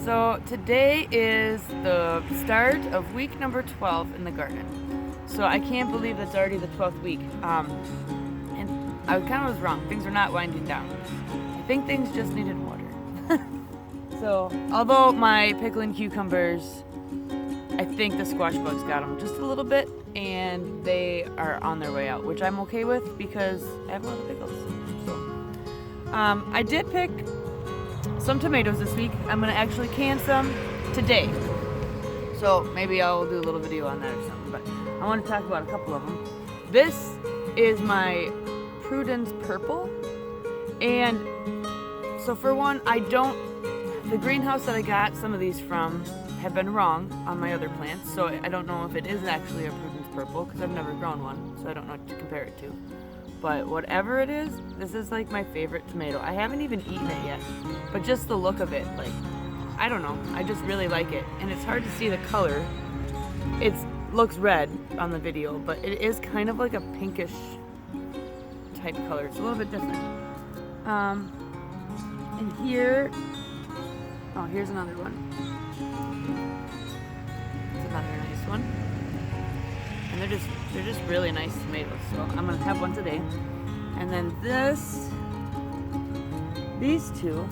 So today is the start of week number 12 in the garden. So I can't believe it's already the 12th week. And I kind of was wrong. Things are not winding down. I think things just needed water. So although my pickling cucumbers, I think the squash bugs got them just a little bit, and they are on their way out, which I'm okay with because I have a lot of pickles. So I did pick some tomatoes this week. I'm gonna actually can some today. So maybe I'll do a little video on that or something, but I want to talk about a couple of them. This is my Prudence Purple, and so for one, the greenhouse that I got some of these from have been wrong on my other plants, so I don't know if it is actually a Prudence Purple because I've never grown one, so I don't know what to compare it to. But whatever it is, this is like my favorite tomato. I haven't even eaten it yet, but just the look of it, like, I don't know, I just really like it. And it's hard to see the color. It looks red on the video, but it is kind of like a pinkish type color. It's a little bit different. And here, oh, here's another one. It's another nice one. And they're just really nice tomatoes. So I'm gonna have one today. And then these two,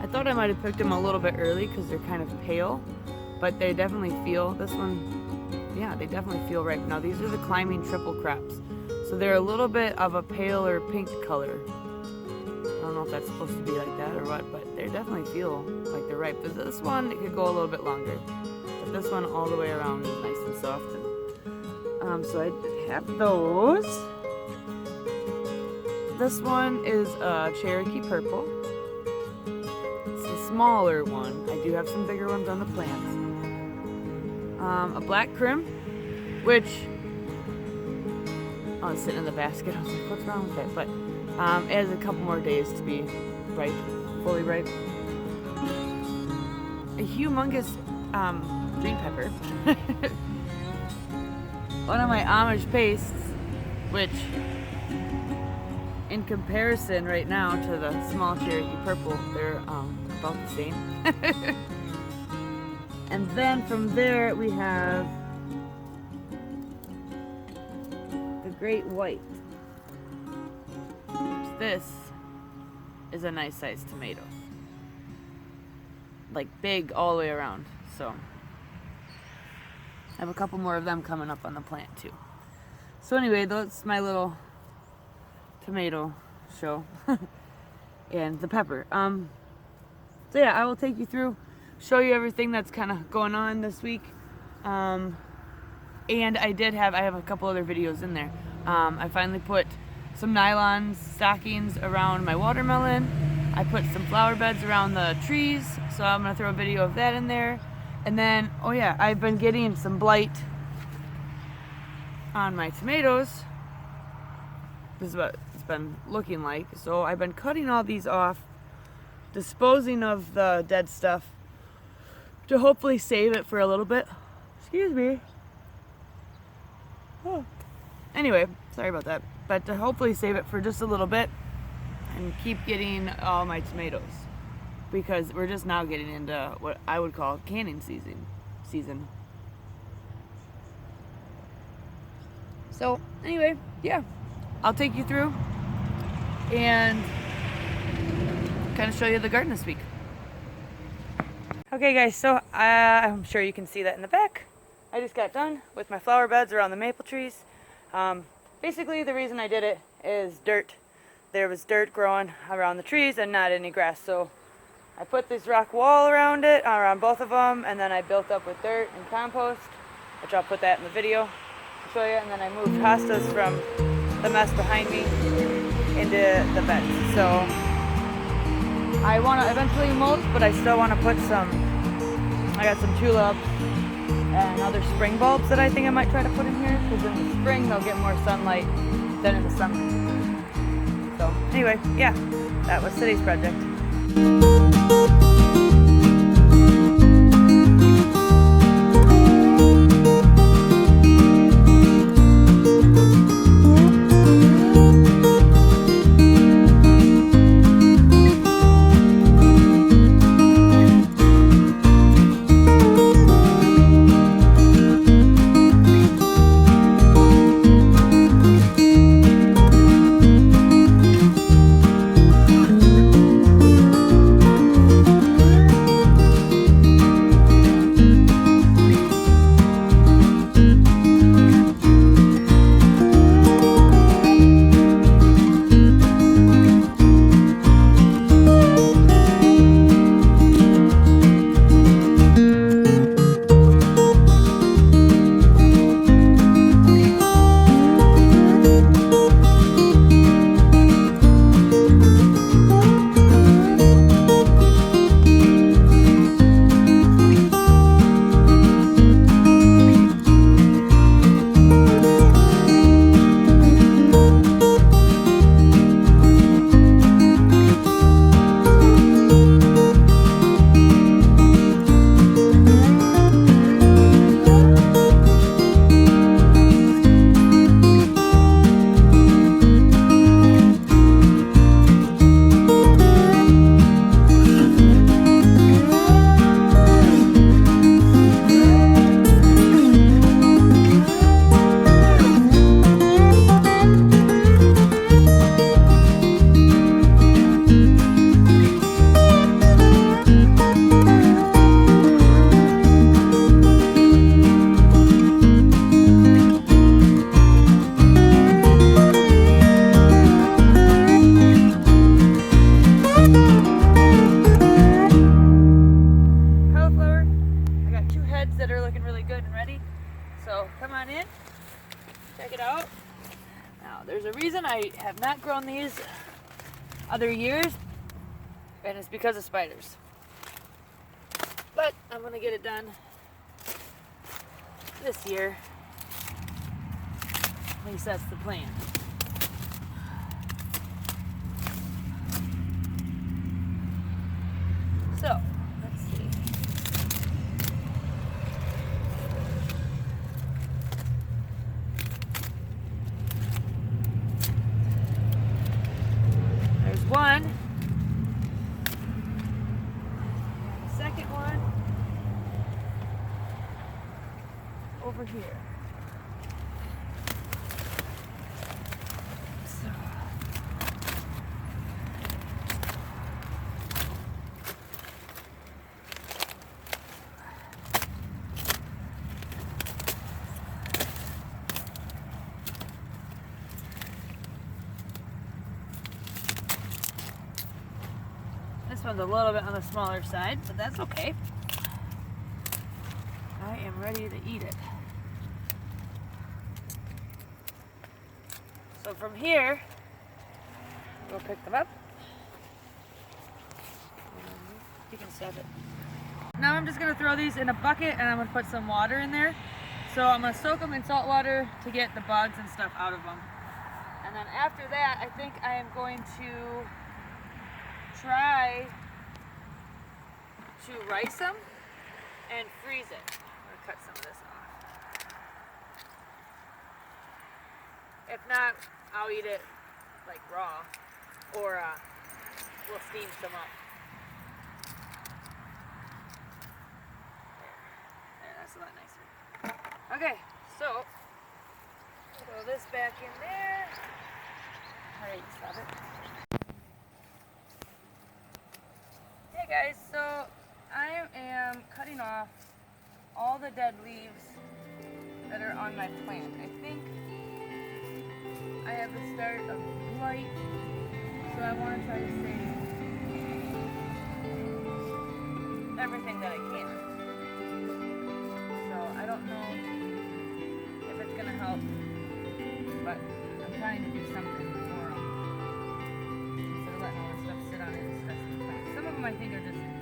I thought I might have picked them a little bit early because they're kind of pale, but they definitely feel, this one, yeah, they definitely feel ripe. Now these are the Climbing Triple Crops. So they're a little bit of a paler pink color. I don't know if that's supposed to be like that or what, but they definitely feel like they're ripe. This one, it could go a little bit longer. But this one all the way around is nice and soft. So I have those. This one is a Cherokee Purple. It's the smaller one. I do have some bigger ones on the plants. A Black Crim, which, oh, it's sitting in the basket. I was like, what's wrong with it? But it has a couple more days to be ripe, fully ripe. A humongous green pepper. One of my Amish pastes, which in comparison right now to the small Cherokee Purple, they're about the same. And then from there we have the Great White. This is a nice sized tomato. Like big all the way around. So I have a couple more of them coming up on the plant too. So anyway, that's my little tomato show. And the pepper. So yeah, I will take you through, show you everything that's kind of going on this week. And I have a couple other videos in there. I finally put some nylon stockings around my watermelon. I put some flower beds around the trees, so I'm gonna throw a video of that in there. And then, oh yeah, I've been getting some blight on my tomatoes. This is what it's been looking like. So I've been cutting all these off, disposing of the dead stuff to hopefully save it for a little bit. Excuse me. Oh. Anyway, sorry about that. But to hopefully save it for just a little bit and keep getting all my tomatoes. Because we're just now getting into what I would call canning season. So anyway, yeah, I'll take you through and kind of show you the garden this week. Okay guys, so I'm sure you can see that in the back. I just got done with my flower beds around the maple trees. Basically the reason I did it is dirt. There was dirt growing around the trees and not any grass, so I put this rock wall around it, around both of them, and then I built up with dirt and compost, which I'll put that in the video to show you, and then I moved hostas from the mess behind me into the beds. So I want to eventually mulch, but I still want to put I got some tulips and other spring bulbs that I think I might try to put in here, because in the spring they'll get more sunlight than in the summer. So anyway, yeah, that was today's project. it out. Now, there's a reason I have not grown these other years, and it's because of spiders. But I'm gonna get it done this year. At least that's the plan. So, let's see. There's one. And the second one over here. So, this one's a little bit on the smaller side, but that's okay. I am ready to eat it. So from here, we'll pick them up. You can step it. Now I'm just gonna throw these in a bucket and I'm gonna put some water in there. So I'm gonna soak them in salt water to get the bugs and stuff out of them. And then after that, I think I am going to try to rice them and freeze it. I'm gonna cut some of this off. If not, I'll eat it like raw, or we'll steam some up. There, that's a lot nicer. Okay, so throw this back in there. All right, stop it. Hey guys, so I am cutting off all the dead leaves that are on my plant. I think I have the start of blight, so I want to try to save everything that I can. So I don't know if it's going to help, but I'm trying to do something for them instead of letting all this stuff sit on it and stress the plant. Some of them I think are just dead.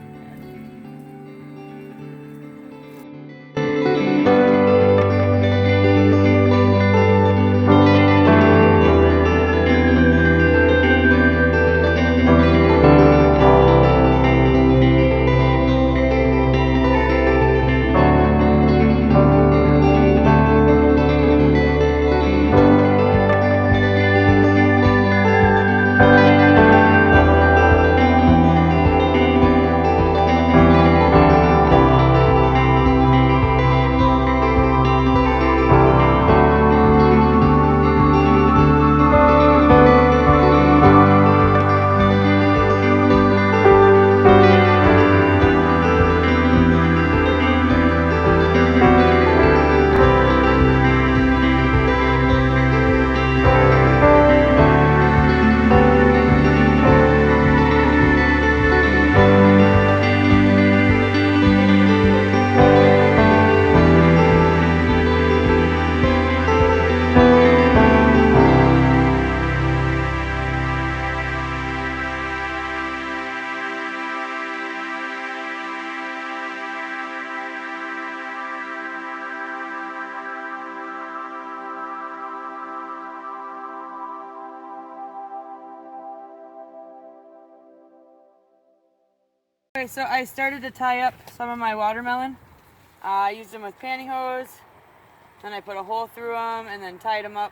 Okay, so I started to tie up some of my watermelon. I used them with pantyhose, then I put a hole through them and then tied them up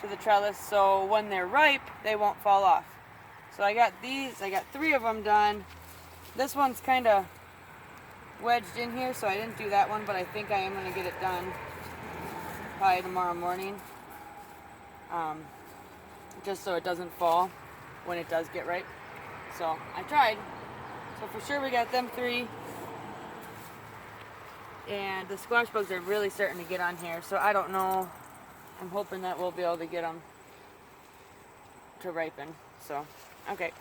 to the trellis so when they're ripe, they won't fall off. So I got these, I got 3 of them done. This one's kind of wedged in here, so I didn't do that one, but I think I am going to get it done probably tomorrow morning. Just so it doesn't fall when it does get ripe. So I tried. So for sure we got them 3. And the squash bugs are really starting to get on here, so I don't know. I'm hoping that we'll be able to get them to ripen. So, okay.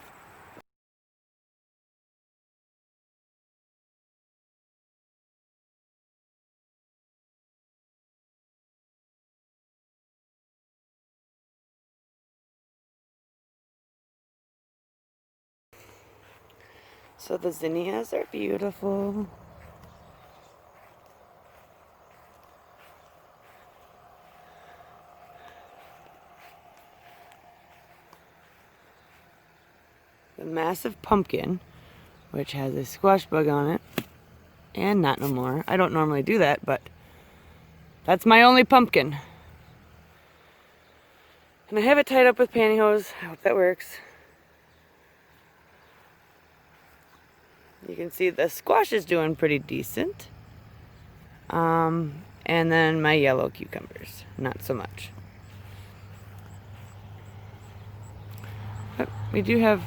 So the zinnias are beautiful. The massive pumpkin, which has a squash bug on it, and not no more. I don't normally do that, but that's my only pumpkin. And I have it tied up with pantyhose. I hope that works. You can see the squash is doing pretty decent. And then my yellow cucumbers, not so much. But we do have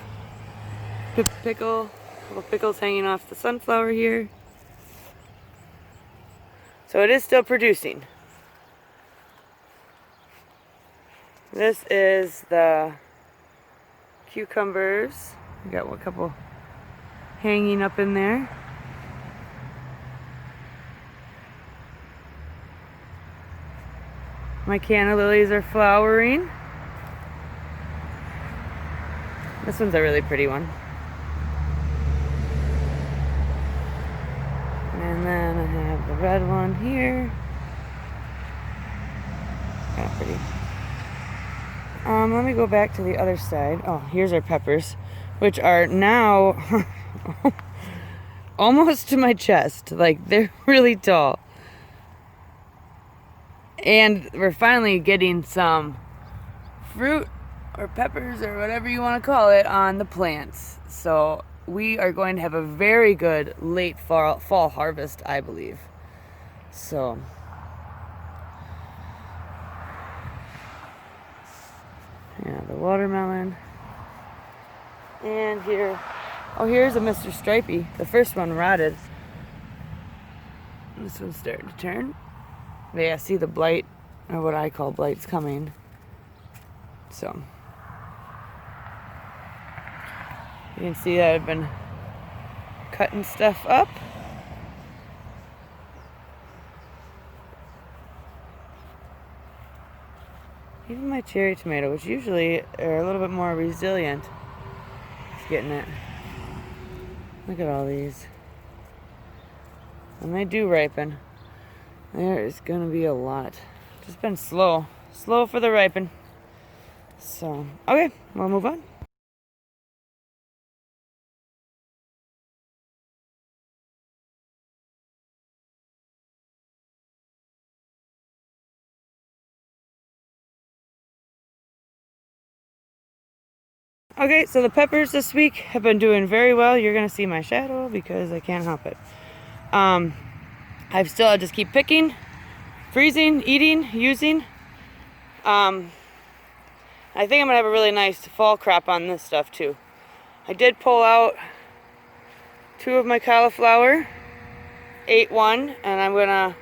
couple pickles hanging off the sunflower here. So it is still producing. This is the cucumbers. We got a couple hanging up in there. My canna lilies are flowering. This one's a really pretty one. And then I have the red one here. Kind of pretty. Let me go back to the other side. Oh, here's our peppers, which are now almost to my chest. Like, they're really tall. And we're finally getting some fruit or peppers or whatever you want to call it on the plants. So we are going to have a very good late fall harvest, I believe. So yeah, the watermelon. And here, oh, here's a Mr. Stripey. The first one rotted. This one's starting to turn. Yeah, see the blight, or what I call blights, coming. So you can see that I've been cutting stuff up. Even my cherry tomato, which usually are a little bit more resilient, is getting it. Look at all these. When they do ripen, there is gonna be a lot. Just been slow for the ripen. So, okay, we'll move on. Okay, so the peppers this week have been doing very well. You're gonna see my shadow because I can't help it. I just keep picking, freezing, eating, using. I think I'm gonna have a really nice fall crop on this stuff too. I did pull out 2 of my cauliflower, ate one, and I'm gonna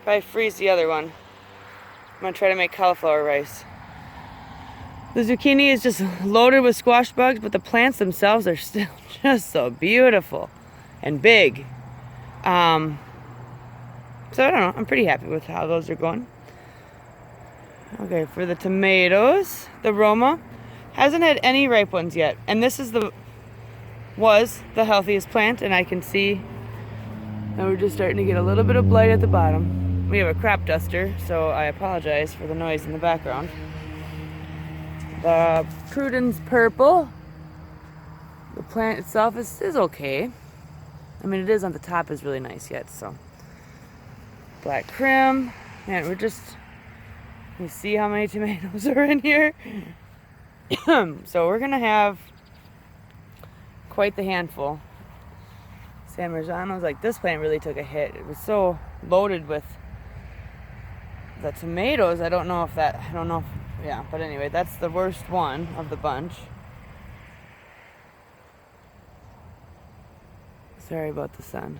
probably freeze the other one. I'm gonna try to make cauliflower rice. The zucchini is just loaded with squash bugs, but the plants themselves are still just so beautiful and big. So I don't know, I'm pretty happy with how those are going. Okay, for the tomatoes, the Roma hasn't had any ripe ones yet. And this is was the healthiest plant, and I can see that we're just starting to get a little bit of blight at the bottom. We have a crop duster, so I apologize for the noise in the background. The Prudence purple, the plant itself is okay. I mean, it is on the top is really nice yet, so. Black Krim, man, you see how many tomatoes are in here? So we're gonna have quite the handful. San Marzano's, like, this plant really took a hit. It was so loaded with the tomatoes. Yeah, but anyway, that's the worst one of the bunch. Sorry about the sun.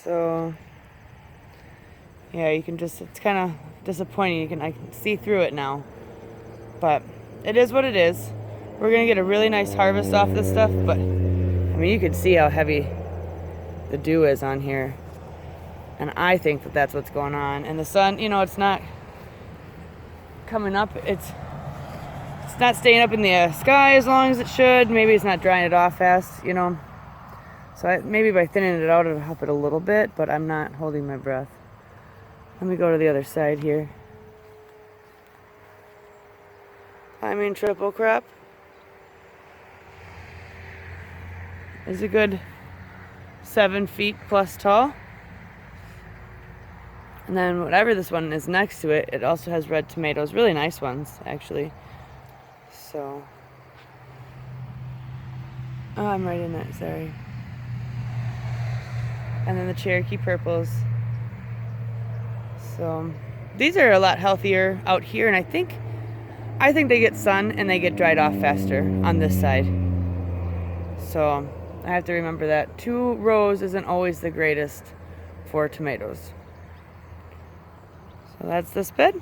So, yeah, it's kind of disappointing. I can see through it now. But it is what it is. We're going to get a really nice harvest off this stuff, but, I mean, you can see how heavy the dew is on here. And I think that that's what's going on. And the sun, it's not coming up. It's not staying up in the sky as long as it should. Maybe it's not drying it off fast, you know. So maybe by thinning it out, it'll help it a little bit, but I'm not holding my breath. Let me go to the other side here. I mean, triple crop is a good 7 feet plus tall. And then whatever this one is next to it, it also has red tomatoes. Really nice ones, actually. So, oh, I'm right in that, sorry. And then the Cherokee purples. So these are a lot healthier out here, and I think they get sun and they get dried off faster on this side. So I have to remember that 2 rows isn't always the greatest for tomatoes. So that's this bed.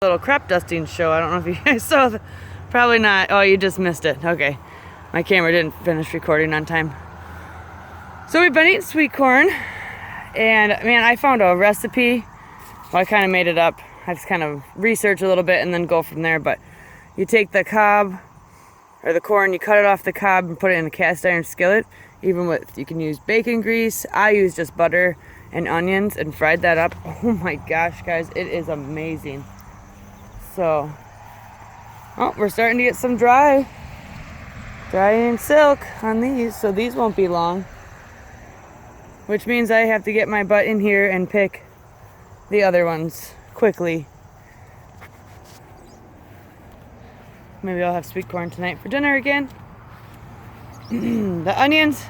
Little crop dusting show. I don't know if you guys saw the, probably not. Oh, you just missed it. Okay. My camera didn't finish recording on time. So we've been eating sweet corn, and man, I found a recipe. Well, I kind of made it up. I just kind of research a little bit and then go from there. But you take the cob or the corn, you cut it off the cob and put it in a cast iron skillet. Even with, you can use bacon grease. I use just butter and onions and fried that up. Oh my gosh, guys, it is amazing. So, oh, we're starting to get some drying silk on these, so these won't be long. Which means I have to get my butt in here and pick the other ones quickly. Maybe I'll have sweet corn tonight for dinner again. The onions,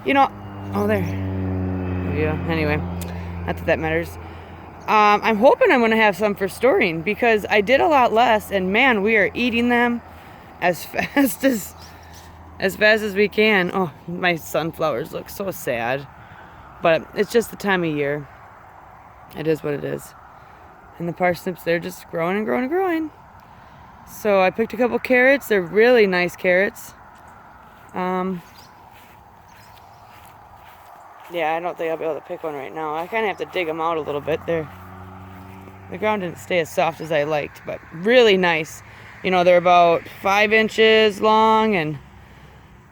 you know, oh there. Yeah, anyway, not that matters. I'm hoping I'm going to have some for storing because I did a lot less, and man, we are eating them as fast as we can. Oh, my sunflowers look so sad, but it's just the time of year. It is what it is. And the parsnips, they're just growing and growing and growing. So I picked a couple carrots. They're really nice carrots. Yeah, I don't think I'll be able to pick one right now. I kind of have to dig them out a little bit. The ground didn't stay as soft as I liked, but really nice. You know, they're about 5 inches long and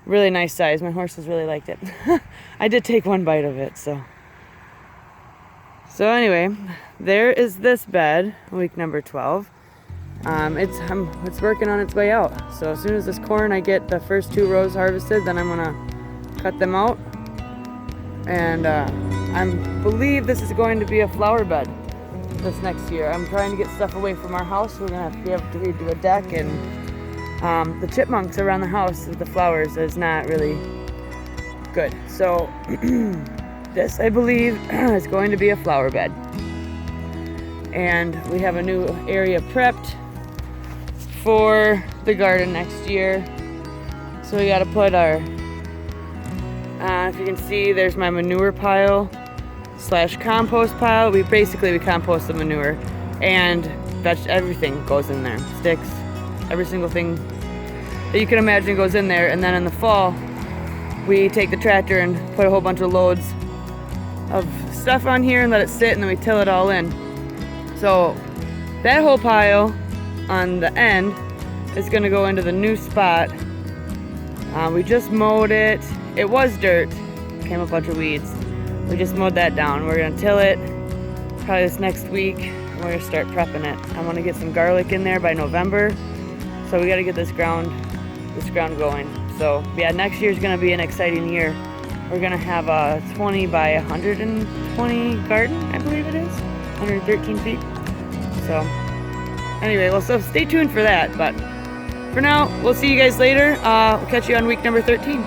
really nice size. My horses really liked it. I did take one bite of it, so. So anyway, there is this bed, week number 12. It's working on its way out. So as soon as this corn, I get the first 2 rows harvested, then I'm gonna cut them out. And I believe this is going to be a flower bed this next year. I'm trying to get stuff away from our house. We're gonna have to be able to redo a deck, and the chipmunks around the house with the flowers is not really good. So this, I believe, is going to be a flower bed. And we have a new area prepped for the garden next year. So we gotta put our if you can see, there's my manure pile / compost pile. We compost the manure, and everything goes in there. Sticks, every single thing that you can imagine goes in there. And then in the fall, we take the tractor and put a whole bunch of loads of stuff on here and let it sit, and then we till it all in. So that whole pile on the end is going to go into the new spot. We just mowed it. It was dirt, came a bunch of weeds. We just mowed that down. We're gonna till it probably this next week. We're gonna start prepping it. I want to get some garlic in there by November, so we got to get this ground going. So yeah, next year's gonna be an exciting year. We're gonna have a 20 by 120 garden, I believe it is, 113 feet. So anyway, well, so stay tuned for that. But for now, we'll see you guys later. We'll catch you on week number 13.